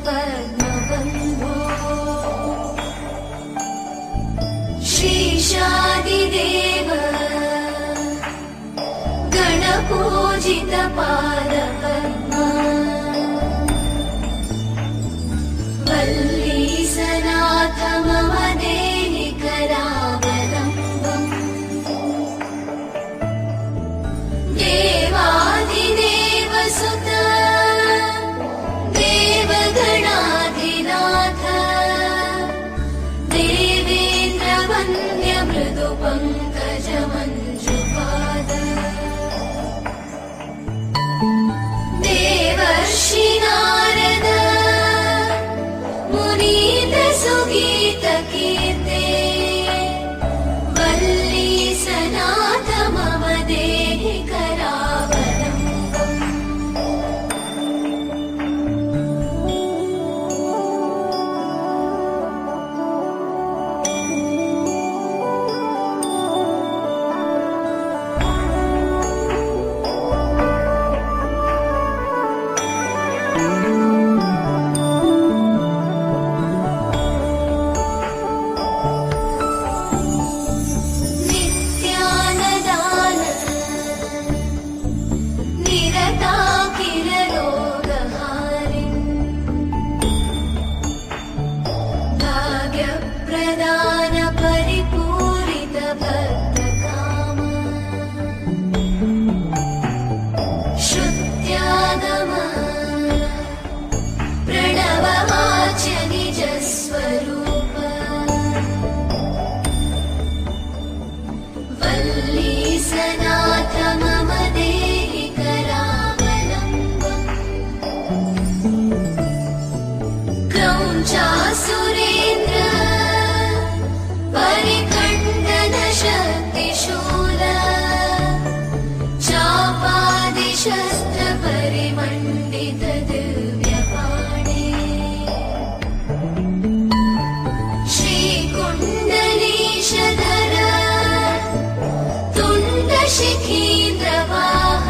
पद्मबन्धो श्रीशादिदेव गणपूजितपादपद्मा वल्लीसनाथ मम देहि करावलम्बम् देवादिदेवसुत देवगणाधिनाथ देवेन्द्रवन्द्य मृदुपङ्कजमञ्जुपाद देवर्षि नारद मुनीत सुगीतकीर्ते वल्लीसनाथ मम देहि करावलम्बम् वल्लीसनाथ मम देहि करावलम्बम् क्रौञ्चासुरेन्द्र परिखण्डन शक्तिशूल चापादिशस्त्र परिमण्डित दिव्यपाणे श्रीकुण्डलीशधर शिखीन्द्रवाह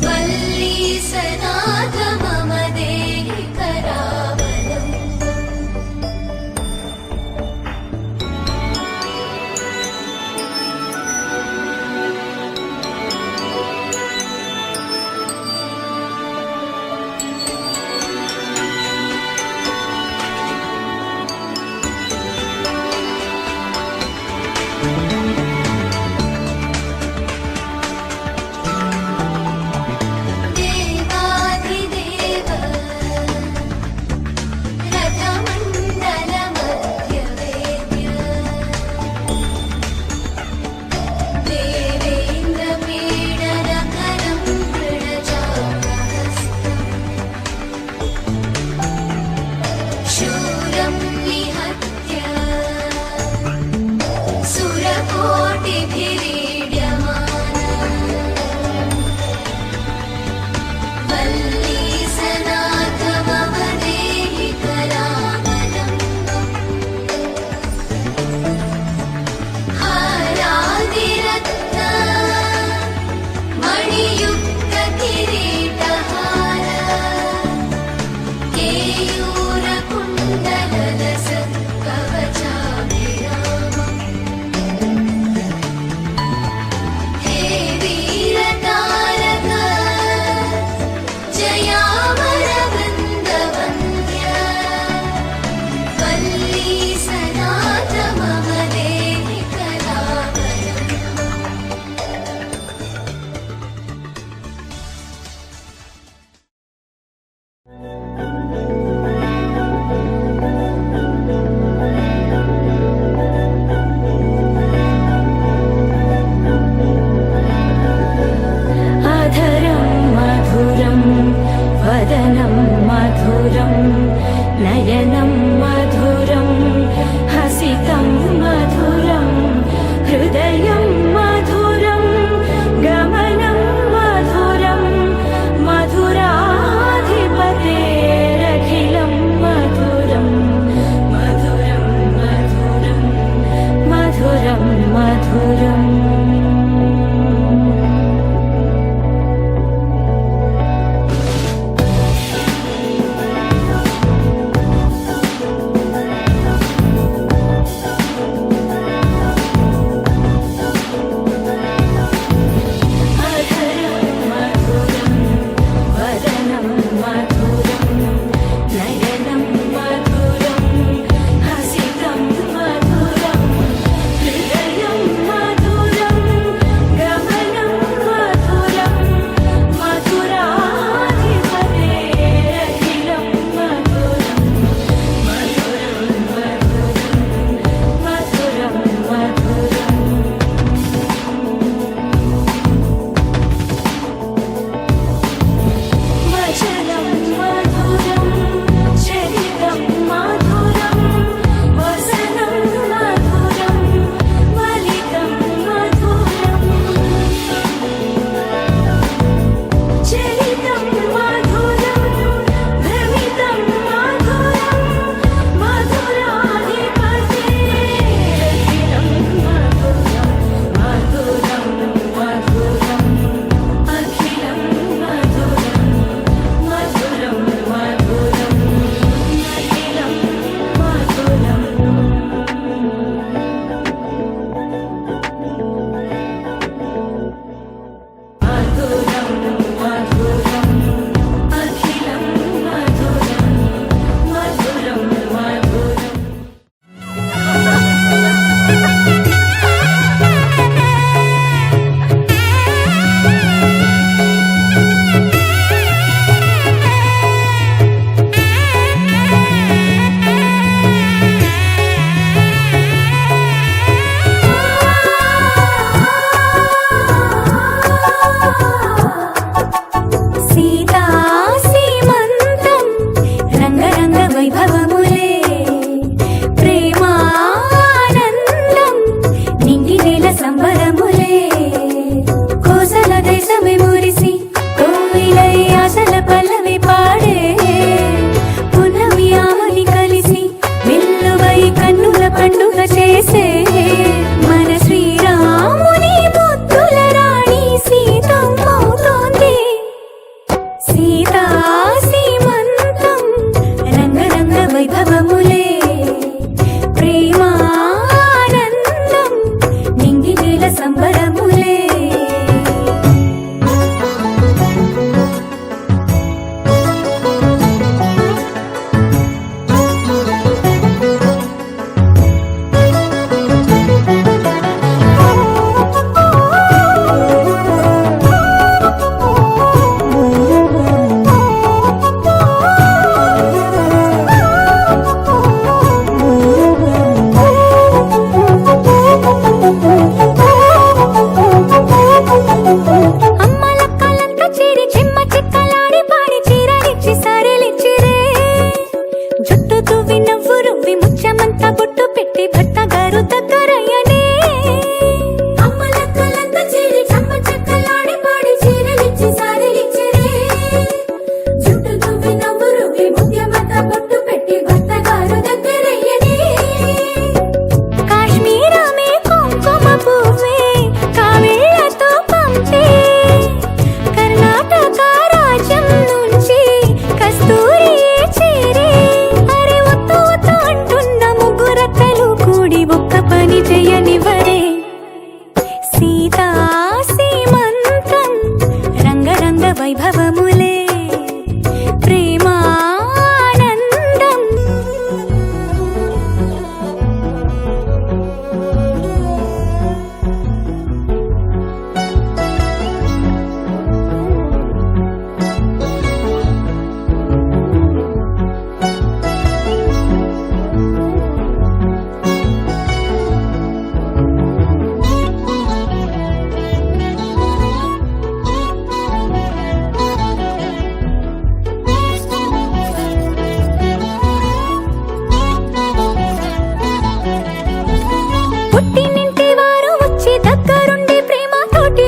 वल्लीसनाथ मम देहि करावलम्बम्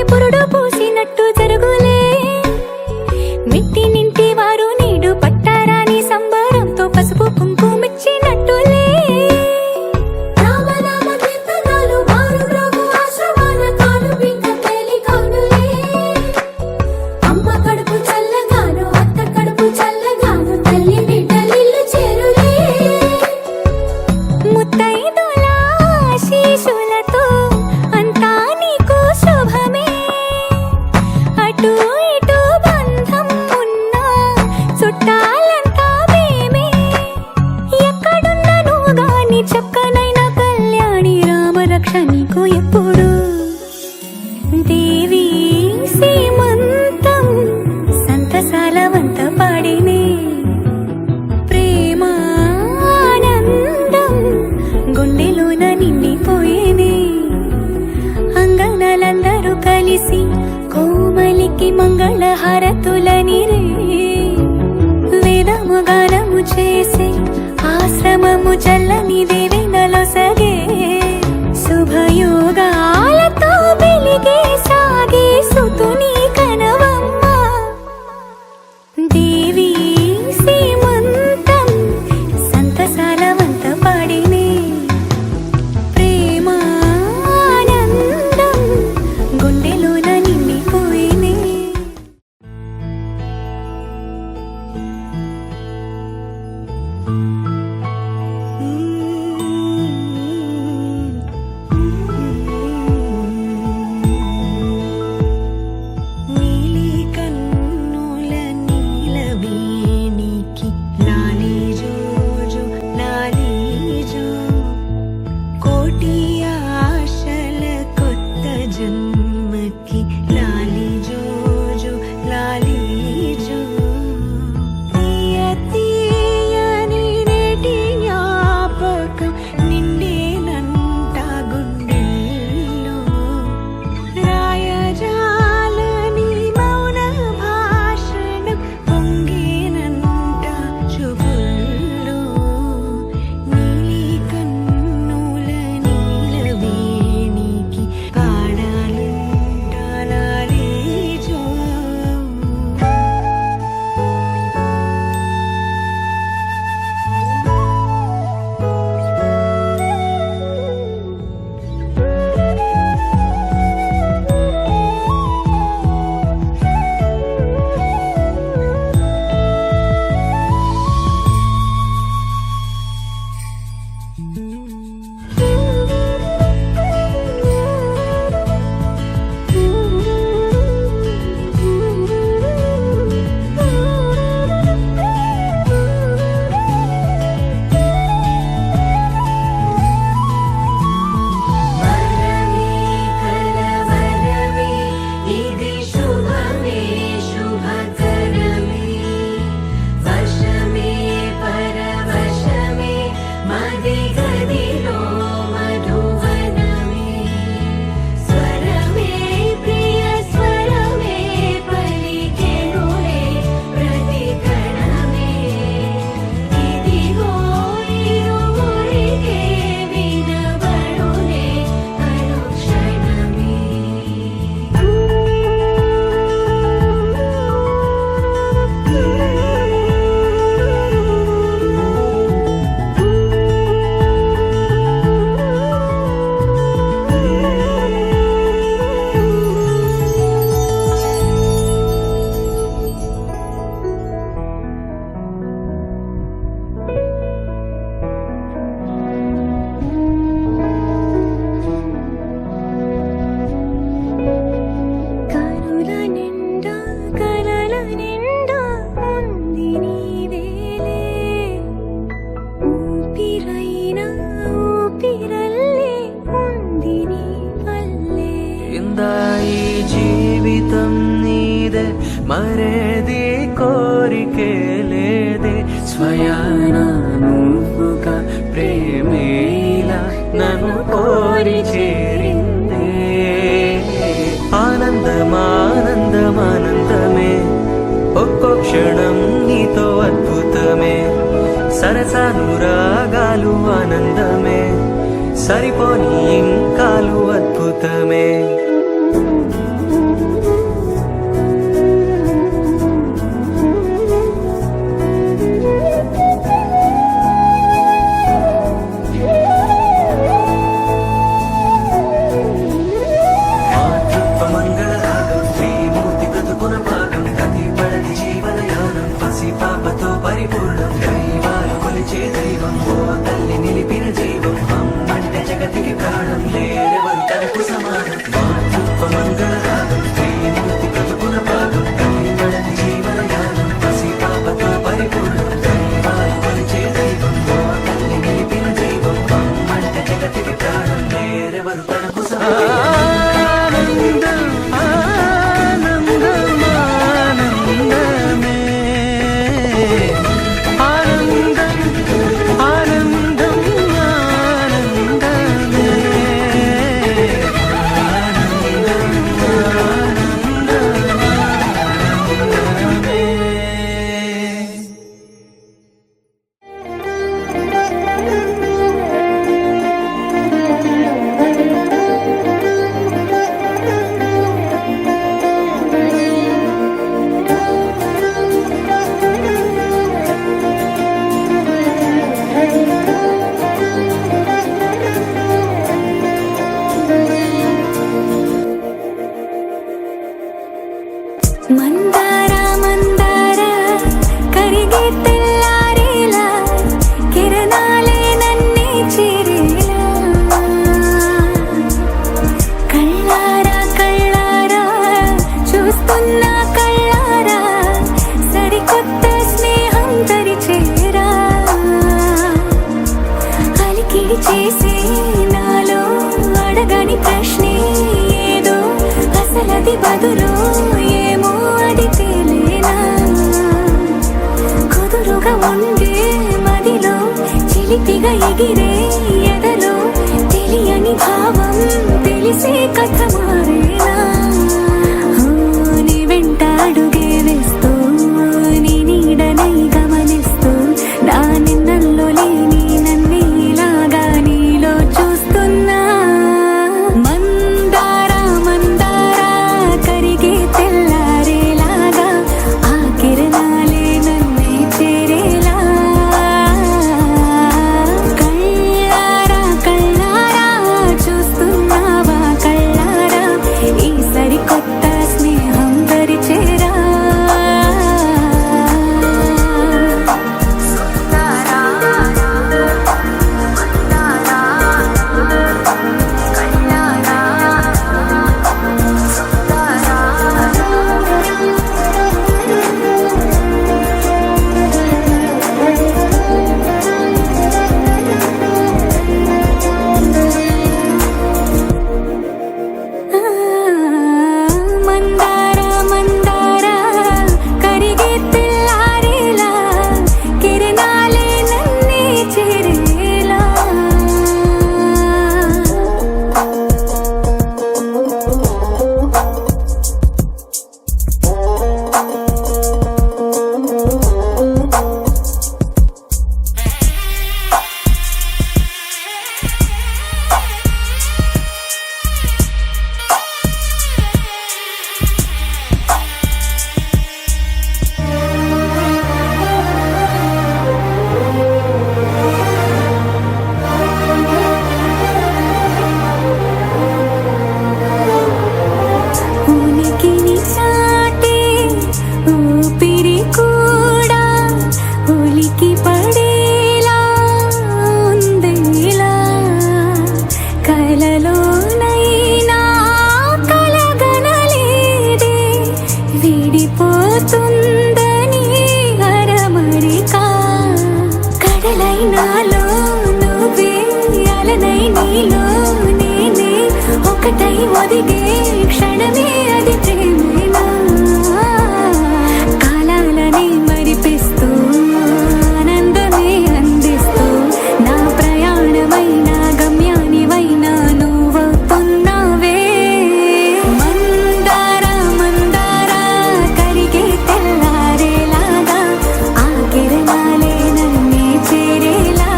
పురుడు పూసినట్టు జరుగులే. మిట్టి నింటి వారు నీడు పట్టారాని సంబరంతో పసుపు కుంకుమిచ్చినట్టులే. రామనామ కీర్తనలు మారు మ్రోగు ఆశ్రమాన కాలు బింక తేలి కౌనులే. అమ్మ కడుపు చల్లగాను అత్త కడుపు చల్లగాను తల్లి బిడ్డలిల్లు చేరులే. ముత్తైదుల ఆశీస్సులతో అంతా నీకు శుభమే. అటు ఇటు బంధం ఉన్నా చుట్టాలంతా మేమే. ఎక్కడున్నను గాని చక్కనైన కళ్యాణి రామరక్ష నీకు ఎప్పుడు. దేవి సీమంతం సంతసాల వంత పాడినే. ప్రేమ ఆనందం గుండెలోన నిండిపోయేనే. అంగనలందరూ కలిసి కోమలికి మంగళ హారతులనిరే. వేదము గానము చేసే ఆశ్రమము చల్లని దేవెనలో సగే. శుభయోగాలతో వెలిగే సాగే సుతుని కనవమ్మ. దేవి సీమంతం సంతసాల వంత పాడినే. ప్రేమ ఆనందం గుండెలోన నిండిపోయినే. నీలి కన్నుల నీలవేణికి లాలి జోజో లాలి జో. కోటి ఆశల కొత్త జన్మకి లాలి జోజో లాలి జో. తీయ తీయని నేటి జ్ఞాపకం నిండేనంట గుండెల్లో. రాయజాలని మౌన భాషణం పొంగేనంట చూపుల్లో. నీలి కన్నుల నీలవేణికి పాడాలంట లాలి జో. వరమే కలవరమే ఇది శుభమే శుభకరమే. వశమే పరవశమే మది గదిలో మధువనమే. స్వరమే ప్రియ స్వరమే పలికెనులే ప్రతి కణమే. ఇదిగో ఇరువురికే వినబడునే అనుక్షణమే. కనుల నిండా కలల నిండా ఉంది నీవేలే. ఊపిరైన ఊపిరల్లే ఉంది నీ వల్లే. ఇందా ఈ జీవితం నీదే మరేది కోరికే లేదే. స్వయాన నువ్వుగా ప్రేమేలా నన్ను కోరి చేరిందే. ఆనందమానందమానందమే ఒక్కో క్షణం నీతో అద్భుతమే. సరసానురాగాలు ఆనందమే సరిపోని ఇంకాలు అద్భుతమే. మందార మందార కరిగే తెల్లారేలా కిరణాలే నన్నే చేరేలా కళ్ళారా కళ్ళారా చూస్తున్నా కళ్ళారా సరికొత్త స్నేహం తరిచేరా అలికిడి చేసే నాలో అడగని ప్రశ్నే ఏదో అసలది బదులు ఏమో అది తేలేనా కుదురుగా ఉండే మదిలో చిలిపిగా ఎగిరే ఎదలో తెలియని భావం తెలిసే కథ మారేనా నీ వెంట అడుగే వేస్తూ నీ నీడనై గమనిస్తూ నా నిన్నల్లో లేని నన్నే ఇలాగా నీలో చూస్తున్నా మందార మందార కరిగే తెల్లారేలాగా ఆ కిరణాలే నన్నే చేరేలా కళ్ళారా కళ్ళారా చూస్తున్నావా కళ్ళారా ఈ సరికొత్త స్నేహం దరిచేరా మందార మందార కరిగే తెల్లారేలా కిరణాలే నన్నే చేరేలా ఉనికిని చాటే ఊపిరి కూడా ఉలికి పడేలా ఉందేలా కలలోనైనా కలగనలేదే విడిపోతుందని అరమరిక కడలైనాలో నువ్వే అలనై నీలో నేనే ఒకటై ఒదిగే క్షణమే అది ప్రేమేనా కాలాలని మరిపిస్తూ ఆనందమే అందిస్తూ నా ప్రయాణమైన గమ్యానివైనా నువ్వవుతున్నావే మందార మందార కరిగే తెల్లారేలాగా ఆ కిరణాలే నన్నే చేరేలా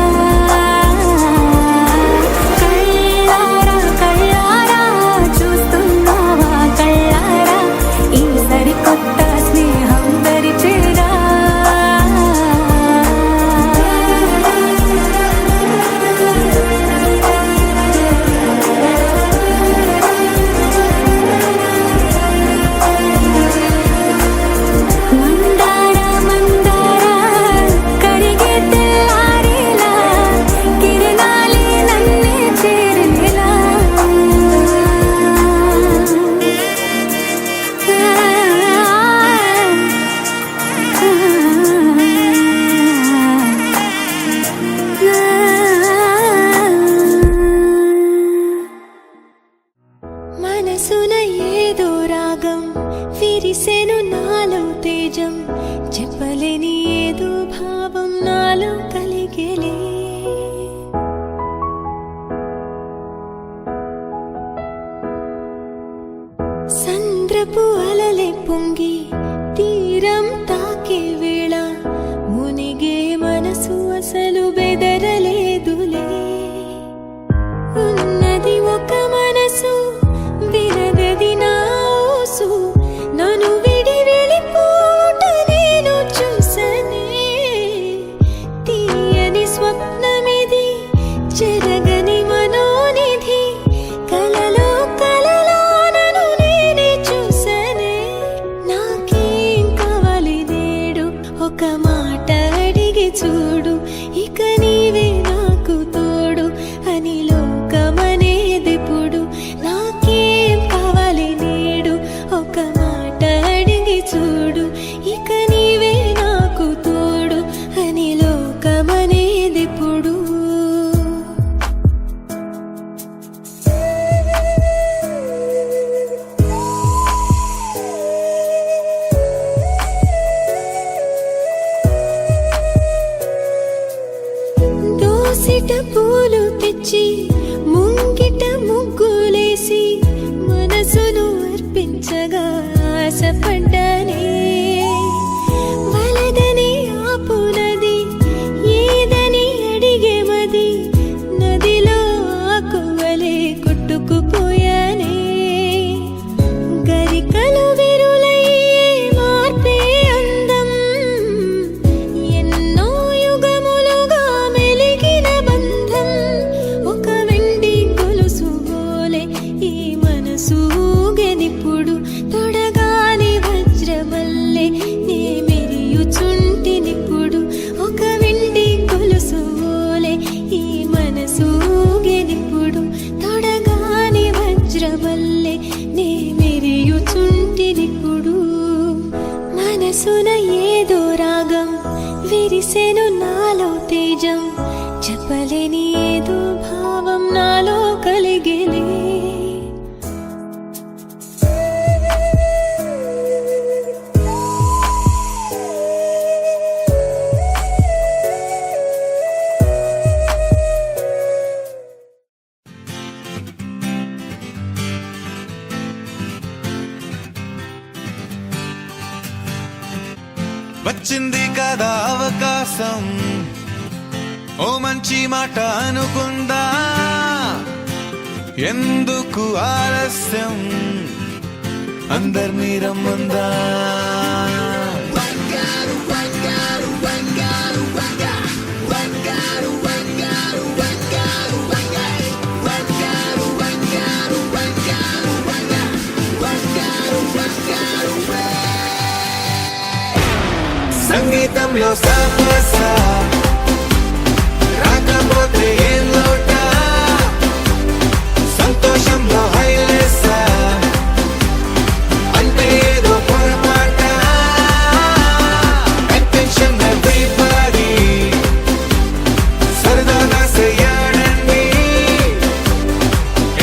కళ్ళారా కళ్ళారా చూస్తున్నావా కళ్ళారా ఈ సరికొత్త స్నేహం దరిచేరా మందార మందార కరిగే తెల్లారేలా కిరణాలే నన్నే చేరేలా మనసున ఏదో రాగం విరిసెను నాలో తేజం చెప్పలేని ఏదో భావం నాలో కలిగేలే సంద్రపు అలలే పొంగి తీరం తాకే వేళ మునిగే మనసు అసలు బెదరలేదులే ఉన్నది ఒక మనసు వినదది నా ఊసు నన్ను విడి వెళ్ళిపోట నేను చూసనే తీయని స్వప్నమిది చెరగని మనోనిధి కలలో కలలో నన్ను నేనే చూసనే నా వశపడ్డానే వలదని ఆపునది ఏదని అడిగే మది నదిలో ఆకువలే కొట్టుకుపోయానే గరికలు విరులయ్యే మార్పే అందం ఎన్నో యుగములుగా మెలిగిన బంధం ఒక వెండి గొలుసు గోలే ఈ మనసు ఊగెనిప్పుడు తొడగాని వజ్రమల్లె నే మెరియుచుంటినిప్పుడు ఒక వెండి గొలుసు గోలే ఈ మనసు ఊగెనిప్పుడు తొడగాని వజ్రమల్లె నే మెరియుచుంటినిప్పుడు మనసున ఏదో రాగం విరిసెను నాలో తేజం చెప్పలేని ఏదో భావం నాలో కలిగేలే వచ్చింది కదా అవకాశం ఓ మంచి మాట అనుకుందా ఎందుకు ఆలస్యం అందర్నీ రమ్మందా సంగీతంలో సాపస రాకపోతే ఏం లోట సంతోషంలో హైలేస అంటే ఏదో పొరపాట అటెన్షన్ ఎవ్రీబడీ సరదాగా చేయాలండి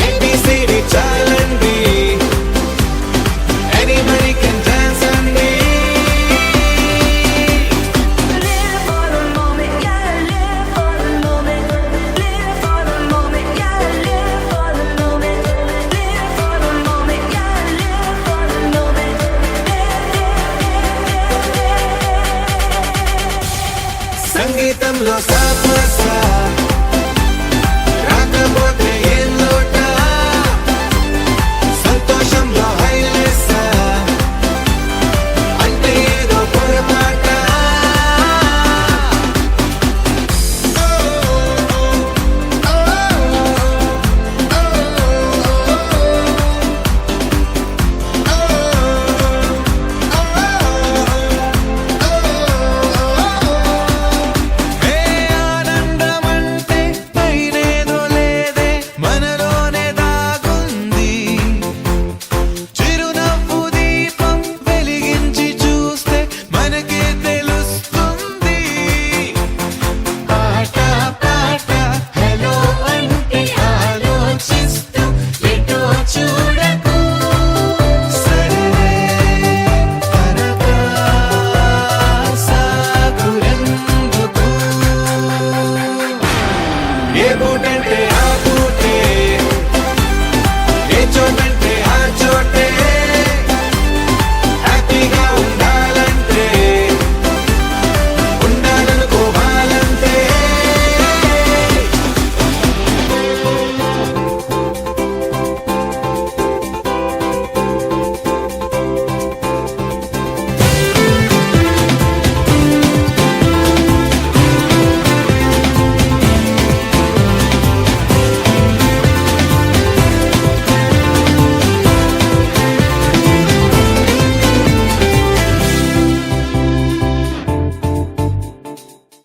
ABCD చాలండి anybody can dance అండి సంగీతంలో సాపస